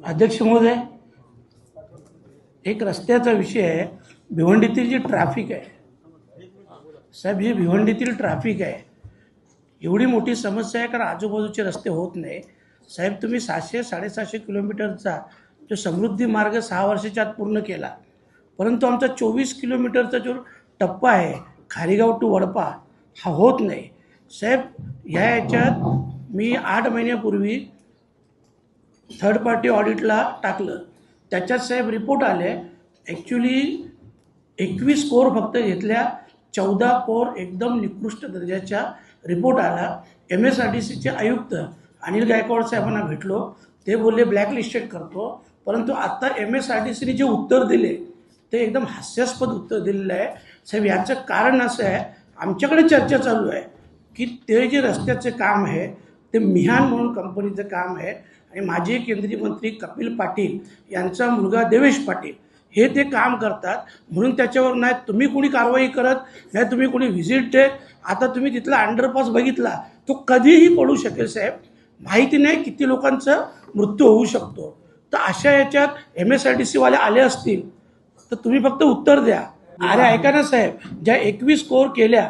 अध्यक्ष महोदय, एक रस्त्याचा विषय आहे. भिवंडीतील जी ट्रॅफिक आहे साहेब, ही भिवंडीतील ट्रॅफिक आहे, एवढी मोठी समस्या आहे कारण आजूबाजूचे रस्ते होत नाही साहेब. तुम्ही 700-750 किलोमीटरचा जो समृद्धी मार्ग 6 वर्षाच्या आत पूर्ण केला, परंतु आमचा 24 किलोमीटरचा जो टप्पा आहे खारीगाव टू वडपा हा होत नाही साहेब. याच्यात मी 8 महिन्यापूर्वी थर्ड पार्टी ऑडिटला टाकलं, त्याच्यात साहेब रिपोर्ट आले. ॲक्च्युली 21 कोर फक्त घेतल्या, 14 कोर एकदम निकृष्ट दर्जाच्या रिपोर्ट आला. MSRTCचे आयुक्त अनिल गायकवाड साहेबांना भेटलो, ते बोलले ब्लॅकलिस्टेड करतो. परंतु आत्ता MSRTCने जे उत्तर दिले ते एकदम हास्यास्पद उत्तर दिलेलं आहे साहेब. याचं कारण असं आहे, आमच्याकडे चर्चा चालू आहे की ते जे रस्त्याचं काम आहे ते मिहान म्हणून कंपनीचं काम आहे आणि माजी केंद्रीय मंत्री कपिल पाटील यांचा मुलगा देवेश पाटील हे ते काम करतात, म्हणून त्याच्यावर नाही तुम्ही कोणी कारवाई करत, नाही तुम्ही कोणी व्हिजिट देत. आता तुम्ही तिथला अंडरपास बघितला, तो कधीही पडू शकेल साहेब. माहिती नाही किती लोकांचा मृत्यू होऊ शकतो. तर अशा याच्यात MSRTCवाले आले असतील तर तुम्ही फक्त उत्तर द्या. अरे ऐका ना साहेब, ज्या 21 कोर केल्या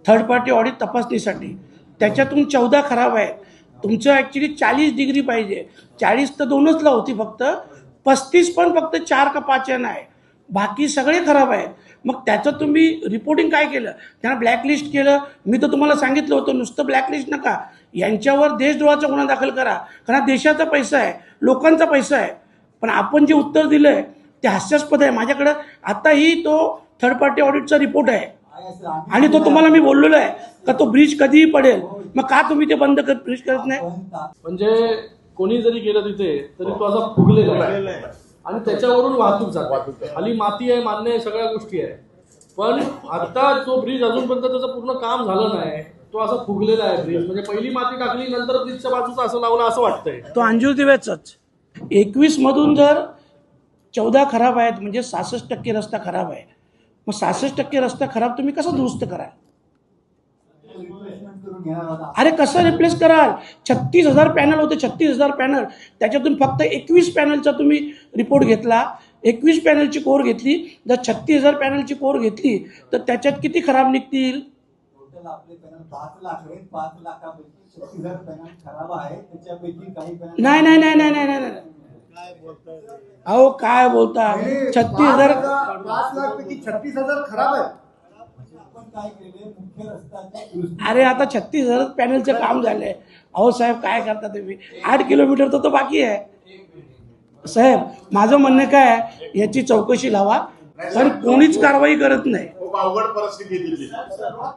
थर्ड पार्टी ऑडिट तपासणीसाठी, त्याच्यातून 14 खराब आहेत. तुमचं ॲक्च्युली 40 डिग्री पाहिजे, 40 तर 2च ला होती फक्त, 35 पण फक्त 4 का 5 आहे, बाकी सगळे खराब आहेत. मग त्याचं तुम्ही रिपोर्टिंग काय केलं? त्यांना ब्लॅकलिस्ट केलं. मी तर तुम्हाला सांगितलं होतं नुसतं ब्लॅकलिस्ट नका, यांच्यावर देशद्रोहाचा गुन्हा दाखल करा, कारण देशाचा पैसा आहे, लोकांचा पैसा आहे. पण आपण जे उत्तर दिलं आहे ते हास्यास्पद आहे. माझ्याकडं आताही तो थर्ड पार्टी ऑडिटचा रिपोर्ट आहे आणि तो तुम्हाला मी बोललेलो आहे का तो ब्रिज कधीही पडेल. मग का तुम्ही ते बंद ब्रिज करत नाही? म्हणजे कोणी जरी गेलं तिथे तरी तो असा फुगलेला आहे आणि त्याच्यावरून वाहतूक जाते. खाली माती आहे, मान्य आहे, सगळ्या गोष्टी आहे, पण आता जो ब्रिज अजूनपर्यंत त्याचं पूर्ण काम झालं नाही, तो असा फुगलेला आहे ब्रिज. म्हणजे पहिली माती टाकली नंतर ब्रिजच्या बाजूचा असं लावला असं वाटतंय. तो अंजूर दिव्याचाच 21 मधून जर 14 खराब आहेत म्हणजे 66% रस्ता खराब आहे. मग 66% रस्ता खराब तुम्ही कसं दुरुस्त कराल? अरे कसं रिप्लेस कराल? 36,000 पॅनल होते, 36,000 पॅनल, त्याच्यातून फक्त 21 पॅनलचा तुम्ही रिपोर्ट घेतला, 21 पॅनलची कोर घेतली. जर 36,000 पॅनलची कोर घेतली तर त्याच्यात किती खराब निघतील? नाही नाही नाही नाही नाही नाही अहो काय बोलता? 36,000 36,000 खराब आहे. अरे आता 36,000 पॅनलचं काम झालंय. अहो साहेब काय करता तुम्ही? 8 किलोमीटर तर बाकी आहे साहेब. माझं म्हणणं काय आहे, याची चौकशी लावा, पण कोणीच कारवाई करत नाही. अवघड परिस्थिती